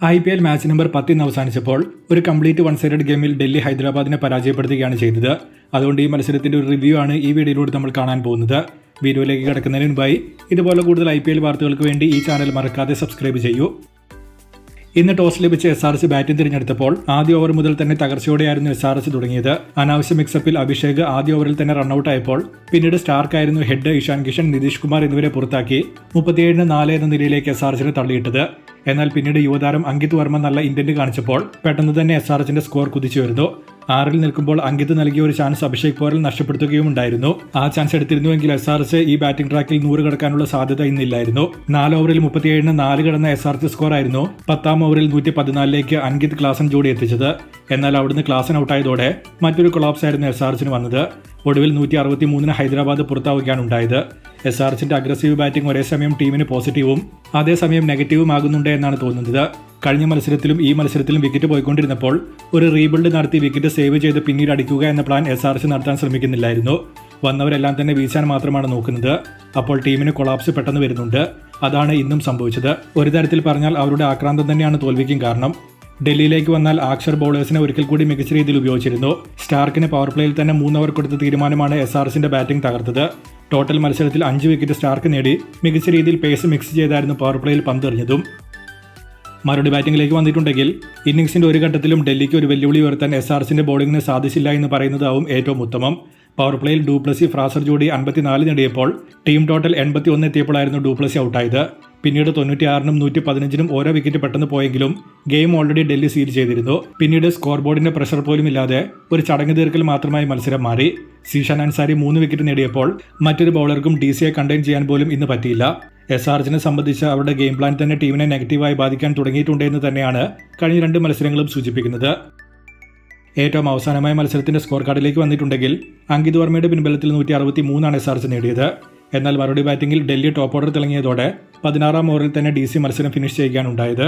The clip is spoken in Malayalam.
IPL മാച്ച് നമ്പർ 10 അവസാനിച്ചപ്പോൾ ഒരു കംപ്ലീറ്റ് വൺ സൈഡഡ് ഗെയിമിൽ ഡൽഹി ഹൈദരാബാദിനെ പരാജയപ്പെടുത്തുകയാണ് ചെയ്തത്. അതുകൊണ്ട് ഈ മത്സരത്തിന്റെ ഒരു റിവ്യൂ ആണ് ഈ വീഡിയോയിലൂടെ നമ്മൾ കാണാൻ പോകുന്നത്. വീഡിയോയിലേക്ക് കിടക്കുന്നതിന് മുമ്പായി ഇതുപോലെ കൂടുതൽ IPL വാർത്തകൾക്ക് വേണ്ടി ഈ ചാനൽ മറക്കാതെ സബ്സ്ക്രൈബ് ചെയ്യൂ. ഇന്ന് ടോസ് ലഭിച്ച SRH ബാറ്റിംഗ് തിരഞ്ഞെടുത്തപ്പോൾ ആദ്യ ഓവർ മുതൽ തന്നെ തകർച്ചയോടെയായിരുന്നു SRH തുടങ്ങിയത്. അനാവശ്യ മിക്സപ്പിൽ അഭിഷേക് ആദ്യ ഓവറിൽ തന്നെ റണ്ണൌട്ട് ആയപ്പോൾ പിന്നീട് സ്റ്റാർക്കായിരുന്നു ഹെഡ്, ഇഷാൻ കിഷൻ, നിതീഷ് കുമാർ എന്നിവരെ പുറത്താക്കി 37-4 എന്ന നിലയിലേക്ക് SRHനെ തള്ളിയിട്ടത്. എന്നാൽ പിന്നീട് യുവതാരം അങ്കിത് വർമ്മ നല്ല ഇന്റന്റ് കാണിച്ചപ്പോൾ പെട്ടെന്ന് തന്നെ SRHന്റെ സ്കോർ കുതിച്ചു വരുന്നു. 6-ൽ നിൽക്കുമ്പോൾ അങ്കിത് നൽകിയ ഒരു ചാൻസ് അഭിഷേക് പോരൽ നഷ്ടപ്പെടുത്തുകയും ഉണ്ടായിരുന്നു. ആ ചാൻസ് എടുത്തിരുന്നുവെങ്കിൽ SRH ഈ ബാറ്റിംഗ് ട്രാക്കിൽ 100 കടക്കാനുള്ള സാധ്യത ഇന്നില്ലായിരുന്നു. 4 ഓവറിൽ 37-4 കടന്ന SRH സ്കോർ ആയിരുന്നു 10-ാം ഓവറിൽ 114ലേക്ക് അങ്കിത് ക്ലാസൻ ജോഡി എത്തിച്ചത്. എന്നാൽ അവിടുന്ന് ക്ലാസൻ ഔട്ടായതോടെ മറ്റൊരു കൊളാപ്സ് ആയിരുന്നു SRHന് വന്നത്. ഒടുവിൽ 163-ന് ഹൈദരാബാദ് പുറത്താവുകയാണ് ഉണ്ടായത്. SRHന്റെ അഗ്രസീവ് ബാറ്റിംഗ് ഒരേ സമയം ടീമിന് പോസിറ്റീവും അതേസമയം നെഗറ്റീവും ആകുന്നുണ്ട് എന്നാണ് തോന്നുന്നത്. കഴിഞ്ഞ മത്സരത്തിലും ഈ മത്സരത്തിലും വിക്കറ്റ് പോയിക്കൊണ്ടിരുന്നപ്പോൾ ഒരു റീബിൽഡ് നടത്തി വിക്കറ്റ് സേവ് ചെയ്ത് പിന്നീട് അടിക്കുക എന്ന പ്ലാൻ SRH നടത്താൻ ശ്രമിക്കുന്നില്ലായിരുന്നു. വന്നവരെല്ലാം തന്നെ വീശാൻ മാത്രമാണ് നോക്കുന്നത്. അപ്പോൾ ടീമിന് കൊളാപ്സ് പെട്ടെന്ന് വരുന്നുണ്ട്. അതാണ് ഇന്നും സംഭവിച്ചത്. ഒരു തരത്തിൽ പറഞ്ഞാൽ അവരുടെ ആക്രാന്തം തന്നെയാണ് തോൽവിക്കും കാരണം. ഡൽഹിയിലേക്ക് വന്നാൽ ആക്ഷർ ബൗളേഴ്സിനെ ഒരിക്കൽ കൂടി മികച്ച രീതിയിൽ ഉപയോഗിച്ചിരുന്നു. സ്റ്റാർക്കിന് പവർ പ്ലേയിൽ തന്നെ 3 ഓവർ കൊടുത്ത തീരുമാനമാണ് SRHന്റെ ബാറ്റിംഗ് തകർത്തത്. ടോട്ടൽ മത്സരത്തിൽ 5 വിക്കറ്റ് സ്റ്റാർക്ക് നേടി മികച്ച രീതിയിൽ പേസ് മിക്സ് ചെയ്തായിരുന്നു പവർ പ്ലേയിൽ പന്തെറിഞ്ഞതും. മറുപടി ബാറ്റിംഗിലേക്ക് വന്നിട്ടുണ്ടെങ്കിൽ ഇന്നിംഗ്സിന്റെ ഒരു ഘട്ടത്തിലും ഡൽഹിക്ക് ഒരു വെല്ലുവിളി ഉയർത്താൻ SRHന്റെ ബോളിംഗിന് സാധിച്ചില്ല എന്ന് പറയുന്നതാവും ഏറ്റവും ഉത്തമം. പവർ പ്ലേയിൽ ഡൂപ്ലസി ഫ്രാസർ ജോഡി 54 നേടിയപ്പോൾ ടീം ടോട്ടൽ 81 എത്തിയപ്പോഴായിരുന്നു ഡൂപ്ലസി ഔട്ടായത്. പിന്നീട് 96-നും 115-നും ഓരോ വിക്കറ്റ് പെട്ടെന്ന് പോയെങ്കിലും ഗെയിം ഓൾറെഡി ഡൽഹി സീൽ ചെയ്തിരുന്നു. പിന്നീട് സ്കോർ ബോർഡിന്റെ പ്രഷർ പോലും ഇല്ലാതെ ഒരു ചടങ്ങ് തീർക്കൽ മാത്രമായി മത്സരം മാറി. സീഷാൻ അൻസാരി 3 വിക്കറ്റ് നേടിയപ്പോൾ മറ്റൊരു ബൗളർക്കും DCയെ കണ്ടെയ്ൻ ചെയ്യാൻ പോലും ഇന്ന് പറ്റിയില്ല. SRHനെ സംബന്ധിച്ച് അവരുടെ ഗെയിം പ്ലാൻ തന്നെ ടീമിനെ നെഗറ്റീവായി ബാധിക്കാൻ തുടങ്ങിയിട്ടുണ്ടെന്ന് തന്നെയാണ് കഴിഞ്ഞ 2 മത്സരങ്ങളും സൂചിപ്പിക്കുന്നത്. ഏറ്റവും അവസാനമായ മത്സരത്തിന്റെ സ്കോർ കാർഡിലേക്ക് വന്നിട്ടുണ്ടെങ്കിൽ അങ്കിത് വർമ്മയുടെ പിൻബലത്തിൽ 163 SRH നേടിയത്. എന്നാൽ മറുപടി ബാറ്റിംഗിൽ ഡൽഹി ടോപ്പ് ഓർഡർ തിളങ്ങിയതോടെ 16-ാം ഓവറിൽ തന്നെ DC മത്സരം ഫിനിഷ് ചെയ്യുകയാണ് ഉണ്ടായത്.